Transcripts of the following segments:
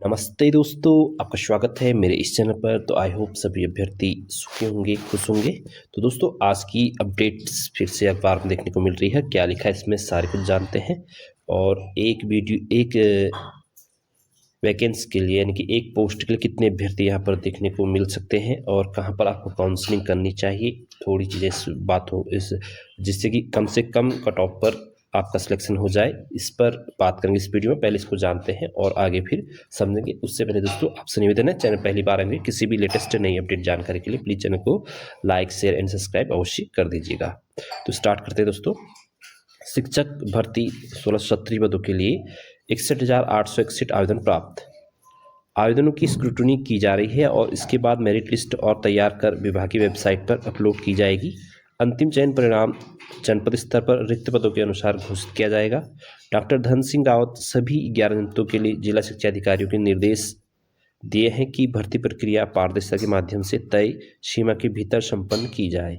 नमस्ते दोस्तों, आपका स्वागत है मेरे इस चैनल पर। तो आई होप सभी अभ्यर्थी सुखी होंगे, खुश होंगे। तो दोस्तों, आज की अपडेट्स फिर से अखबार में देखने को मिल रही है। क्या लिखा है इसमें सारे कुछ जानते हैं। और एक वैकेंसी के लिए यानी कि एक पोस्ट के लिए कितने अभ्यर्थी यहाँ पर देखने को मिल सकते हैं और कहाँ पर आपको काउंसलिंग करनी चाहिए। थोड़ी चीज़ें इस बात हो इस जिससे कि कम से कम कट ऑफ पर आपका सिलेक्शन हो जाए, इस पर बात करेंगे इस वीडियो में। पहले इसको जानते हैं और आगे फिर समझेंगे। उससे पहले दोस्तों, आपसे निवेदन है, चैनल पहली बार आएंगे किसी भी लेटेस्ट नई अपडेट जानकारी के लिए प्लीज़ चैनल को लाइक, शेयर एंड सब्सक्राइब अवश्य कर दीजिएगा। तो स्टार्ट करते हैं दोस्तों। शिक्षक भर्ती 1670 पदों के लिए 61,861 आवेदन प्राप्त। आवेदनों की स्क्रूटनी की जा रही है और इसके बाद मेरिट लिस्ट और तैयार कर विभाग की वेबसाइट पर अपलोड की जाएगी। अंतिम चयन परिणाम जनपद स्तर पर रिक्त पदों के अनुसार घोषित किया जाएगा। डॉक्टर धन सिंह रावत सभी 11 जनपदों के लिए जिला शिक्षा अधिकारियों के निर्देश दिए हैं कि भर्ती प्रक्रिया पारदर्शिता के माध्यम से तय सीमा के भीतर संपन्न की जाए।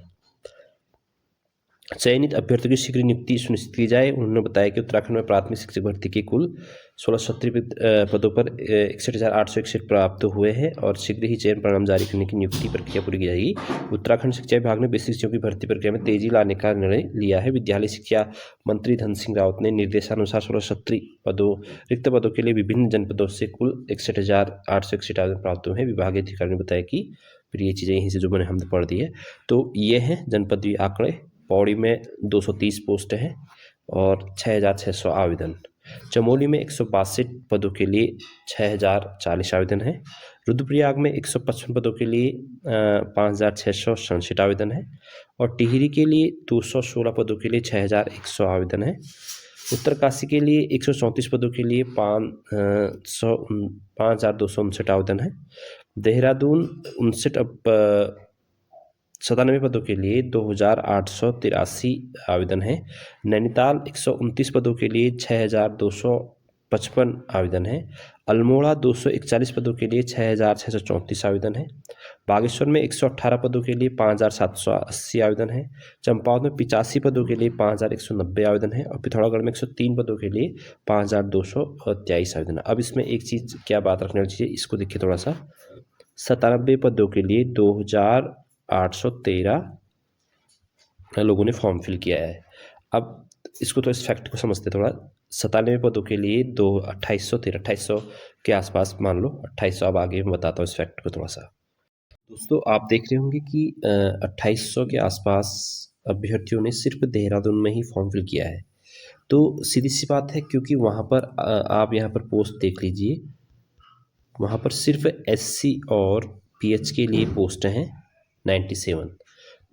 चयनित अभ्यर्थियों की शीघ्र नियुक्ति सुनिश्चित की जाए। उन्होंने बताया कि उत्तराखंड में प्राथमिक शिक्षक भर्ती के कुल 1670 पदों पर 61,861 प्राप्त हुए हैं और शीघ्र ही चयन परिणाम जारी करने की नियुक्ति प्रक्रिया पूरी की जाएगी। उत्तराखंड शिक्षा विभाग ने बेसिक शिक्षकों की भर्ती प्रक्रिया में तेजी लाने का निर्णय लिया है। विद्यालय शिक्षा मंत्री धन सिंह रावत ने निर्देशानुसार 1670 रिक्त पदों के लिए विभिन्न जनपदों से कुल 61,861 आवेदन प्राप्त हुए हैं। विभागीय अधिकारी ने बताया कि फिर ये चीज़ें यहीं से जो मैंने हमने पढ़ दी है। तो ये हैं जनपदीय आंकड़े। पौड़ी में 230 पोस्ट हैं और 6,600 आवेदन। चमोली में 162 पदों के लिए 6,040 आवेदन हैं। रुद्रप्रयाग में 155 पदों के लिए 5,667 आवेदन हैं और टिहरी के लिए 216 पदों के लिए 6,100 आवेदन हैं। उत्तरकाशी के लिए 134 पदों के लिए 5,259 आवेदन हैं। देहरादून 97 पदों के लिए 2,883 आवेदन हैं। नैनीताल 129 पदों के लिए 6,255 आवेदन हैं। अल्मोड़ा 241 पदों के लिए 6,634 आवेदन हैं। बागेश्वर में 118 पदों के लिए 5,780 आवेदन हैं। चंपावत में 85 पदों के लिए 5,190 आवेदन हैं और पिथौरागढ़ में 103 पदों के लिए 5,223 आवेदन है। अब इसमें एक चीज़ क्या बात रखने वाली चीज़ है, इसको देखिए थोड़ा सा। 97 पदों के लिए 2,813 लोगों ने फॉर्म फिल किया है। अब इसको तो इस फैक्ट को समझते थोड़ा। 97 पदों के लिए 2813 के आसपास मान लो 2800। अब आगे मैं बताता हूँ इस फैक्ट को थोड़ा सा। दोस्तों, आप देख रहे होंगे कि 2800 के आसपास अभ्यर्थियों ने सिर्फ देहरादून में ही फॉर्म फिल किया है। तो सीधी सी बात है, क्योंकि वहाँ पर आप यहाँ पर पोस्ट देख लीजिए, वहाँ पर सिर्फ एससी और पीएच के लिए पोस्ट हैं 97।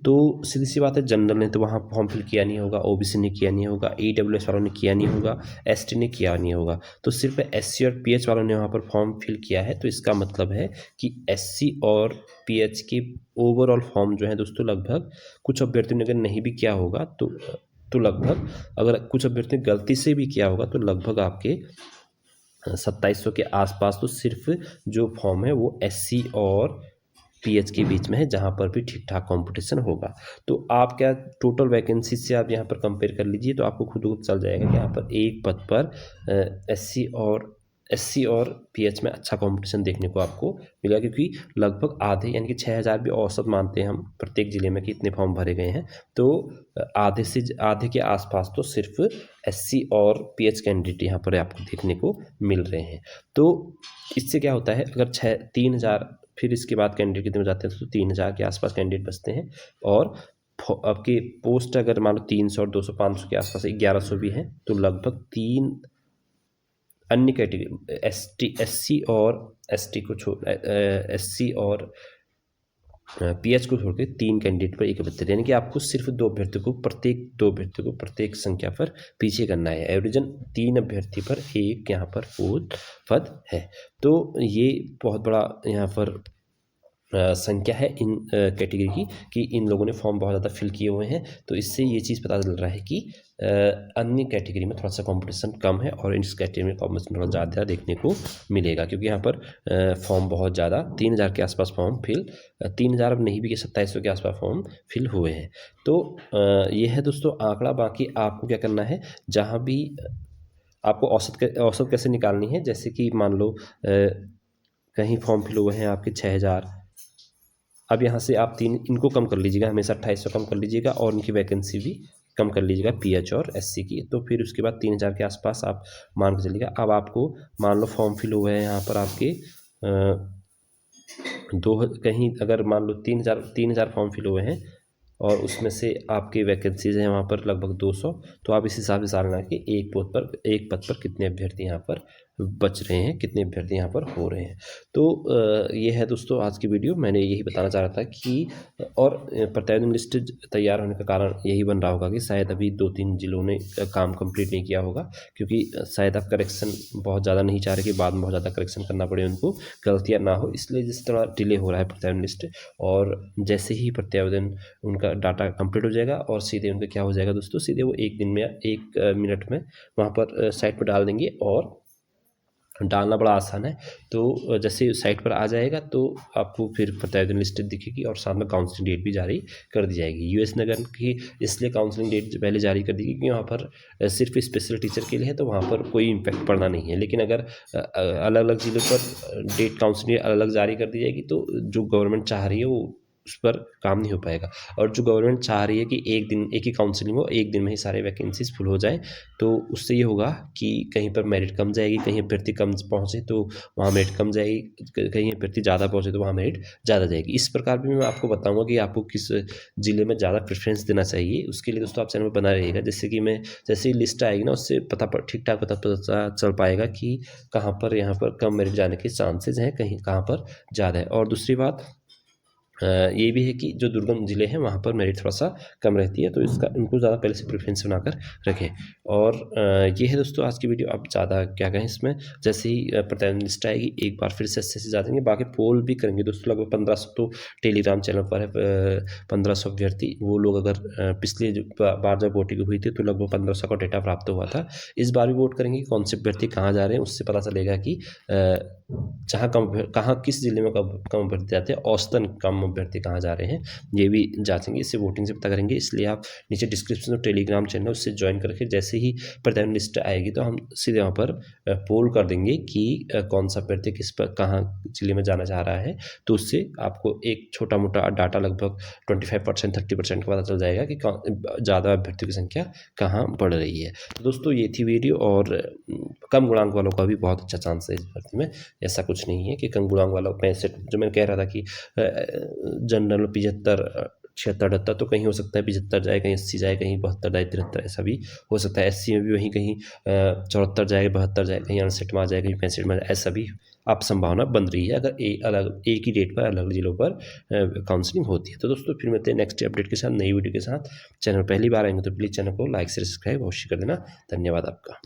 तो सीधी सी बात है, जनरल ने तो वहाँ फॉर्म फिल किया नहीं होगा, ओबीसी ने किया नहीं होगा, ईडब्ल्यूएस वालों ने किया नहीं होगा, एसटी ने किया नहीं होगा। तो सिर्फ एससी और पीएच वालों ने वहाँ पर फॉर्म फिल किया है। तो इसका मतलब है कि एससी और पीएच के ओवरऑल फॉर्म जो है दोस्तों, लगभग कुछ अभ्यर्थियों ने अगर नहीं भी किया होगा तो लगभग, अगर कुछ अभ्यर्थी ने गलती से भी किया होगा तो लगभग आपके 2700 के आसपास तो सिर्फ जो फॉर्म है वो एससी और पीएच के बीच में है, जहाँ पर भी ठीक ठाक कंपटीशन होगा। तो आप क्या टोटल वैकेंसी से आप यहाँ पर कंपेयर कर लीजिए तो आपको खुद को चल जाएगा कि यहाँ पर एक पद पर एससी और पीएच में अच्छा कंपटीशन देखने को आपको मिला, क्योंकि लगभग आधे यानी कि 6,000 भी औसत मानते हैं हम प्रत्येक ज़िले में कि इतने फॉर्म भरे गए हैं। तो आधे के आसपास तो सिर्फ एससी और पीएच कैंडिडेट यहाँ पर आपको देखने को मिल रहे हैं। तो इससे क्या होता है, अगर 3,000 फिर इसके बाद कैंडिडेट कितने हो जाते हैं तो 3,000 के आसपास कैंडिडेट बचते हैं। और आपके पोस्ट अगर मान लो 300 और 200 500 के आसपास 1100 भी हैं तो लगभग 3 अन्य कैटेगरी एससी और पीएच को छोड़ के 3 कैंडिडेट पर एक अभ्यर्थी, यानी कि आपको सिर्फ दो अभ्यर्थियों को प्रत्येक संख्या पर पीछे करना है। एवरेजन 3 अभ्यर्थी पर एक यहाँ पर पद है। तो ये बहुत बड़ा यहाँ पर संख्या है इन कैटेगरी की कि इन लोगों ने फॉर्म बहुत ज़्यादा फिल किए हुए हैं। तो इससे ये चीज़ पता चल रहा है कि अन्य कैटेगरी में थोड़ा सा कंपटीशन कम है और इस कैटेगरी में कंपटीशन थोड़ा ज़्यादा देखने को मिलेगा, क्योंकि यहाँ पर फॉर्म बहुत ज़्यादा 3,000 के आसपास फॉर्म फिल 3,000 अब नहीं भी कि 2700 के आसपास फॉर्म फिल हुए हैं। तो ये है दोस्तों आंकड़ा। बाकी आपको क्या करना है, जहाँ भी आपको औसत कैसे निकालनी है, जैसे कि मान लो कहीं फॉर्म फिल हुए हैं आपके 6000, अब यहाँ से आप तीन इनको कम कर लीजिएगा, हमेशा 2800 कम कर लीजिएगा और इनकी वैकेंसी भी कम कर लीजिएगा पीएच और एससी की। तो फिर उसके बाद 3000 के आसपास आप मान के चलिएगा। अब आपको मान लो फॉर्म फिल हुए हैं यहाँ पर आपके दो कहीं अगर मान लो 3000 फॉर्म फिल हुए हैं और उसमें से आपकी वैकेंसीज हैं वहाँ पर लगभग 200, तो आप इस हिसाब से सारना कि एक पद पर कितने अभ्यर्थी यहाँ पर बच रहे हैं, कितने अभ्यर्थी यहाँ पर हो रहे हैं। तो ये है दोस्तों आज की वीडियो। मैंने यही बताना चाह रहा था कि और प्रतिवेदन लिस्ट तैयार होने का कारण यही बन रहा होगा कि शायद अभी 2-3 जिलों ने काम कंप्लीट नहीं किया होगा, क्योंकि शायद आप करेक्शन बहुत ज़्यादा नहीं चाह रहे कि बाद में बहुत ज़्यादा करेक्शन करना पड़े, उनको गलतियाँ ना हो, इसलिए जिस तरह डिले हो रहा है प्रतिवेदन लिस्ट। और जैसे ही प्रतिवेदन उनका डाटा कंप्लीट हो जाएगा और सीधे उनका क्या हो जाएगा दोस्तों, सीधे वो 1 दिन में या 1 मिनट में वहाँ पर साइट पर डाल देंगे और डालना बड़ा आसान है। तो जैसे साइट पर आ जाएगा तो आपको फिर प्रतिवेदन लिस्ट दिखेगी और साथ में काउंसलिंग डेट भी जारी कर दी जाएगी। यूएस नगर की इसलिए काउंसलिंग डेट पहले जारी कर दी क्योंकि वहाँ पर सिर्फ स्पेशल टीचर के लिए है, तो वहाँ पर कोई इम्पैक्ट पड़ना नहीं है। लेकिन अगर अलग अलग जिलों पर डेट काउंसलिंग अलग अलग जारी कर दी जाएगी तो जो गवर्नमेंट चाह रही है वो उस पर काम नहीं हो पाएगा। और जो गवर्नमेंट चाह रही है कि एक ही काउंसलिंग हो, एक दिन में ही सारे वैकेंसीज फुल हो जाए, तो उससे ये होगा कि कहीं पर मेरिट कम जाएगी, कहीं अभ्यर्थी कम पहुँचे तो वहाँ मेरिट कम जाएगी, कहीं अभ्यर्थी ज़्यादा पहुँचे तो वहाँ मेरिट ज़्यादा जाएगी। इस प्रकार भी मैं आपको बताऊँगा कि आपको किस ज़िले में ज़्यादा प्रेफरेंस देना चाहिए। उसके लिए दोस्तों आप चैनल पर बना रहिएगा, जैसे कि मैं जैसे ही लिस्ट आएगी ना उससे ठीक ठाक पता चल पाएगा कि कहाँ पर यहाँ पर कम मेरिट जाने के चांसेज हैं, कहीं कहाँ पर ज़्यादा है। और दूसरी बात ये भी है कि जो दुर्गम ज़िले हैं वहाँ पर मेरिट थोड़ा सा कम रहती है, तो इसका उनको ज़्यादा पहले से प्रेफरेंस बनाकर रखें। और ये है दोस्तों आज की वीडियो। अब ज़्यादा क्या कहें इसमें, जैसे ही प्रतिवेदन लिस्ट आएगी एक बार फिर से अच्छे से जानेंगे, बाकी पोल भी करेंगे दोस्तों। लगभग 1500 तो टेलीग्राम चैनल पर है, 1500 अभ्यर्थी वो लोग अगर पिछले बार जब वोटिंग हुई थी तो लगभग 1500 का डेटा प्राप्त हुआ था। इस बार भी वोट करेंगे कौन से अभ्यर्थी कहाँ जा रहे हैं, उससे पता चलेगा कि कहाँ किस जिले में कम अभ्यर्थी जाते हैं, औसतन कम अभ्यर्थी कहाँ जा रहे हैं, ये भी जांचेंगे। इससे वोटिंग से पता करेंगे। इसलिए आप नीचे डिस्क्रिप्शन में टेलीग्राम चैनल उससे ज्वाइन करके जैसे ही प्रतिवेदन लिस्ट आएगी तो हम सीधे वहाँ पर पोल कर देंगे कि कौन सा अभ्यर्थी किस पर कहाँ जिले में जाना चाह रहा है। तो उससे आपको एक छोटा मोटा डाटा लगभग 25% 30% का पता चल जाएगा कि ज़्यादा अभ्यर्थियों की संख्या कहाँ बढ़ रही है। तो दोस्तों ये थी वीडियो। और कम गुणांक वालों का भी बहुत अच्छा चांस है इस भर्ती में। ऐसा कुछ नहीं है कि कम गुणांक वाला 65, जो मैं कह रहा था कि जनरल 75 76 78, तो कहीं हो सकता है 75 जाए, कहीं 80 जाए, कहीं 72 जाए, 73, ऐसा भी हो सकता है। एससी में भी वहीं कहीं 74 जाए, 72 जाए, कहीं 68 में आ जाए, कहीं 65 में, ऐसा भी आप संभावना बन रही है अगर एक ही डेट पर अलग जिलों पर काउंसलिंग होती है। तो दोस्तों फिर मिलते हैं नेक्स्ट अपडेट के साथ, नई वीडियो के साथ। चैनल पहली बार आएंगे तो प्लीज़ चैनल को लाइक से सब्सक्राइब अवश्य कर देना। धन्यवाद आपका।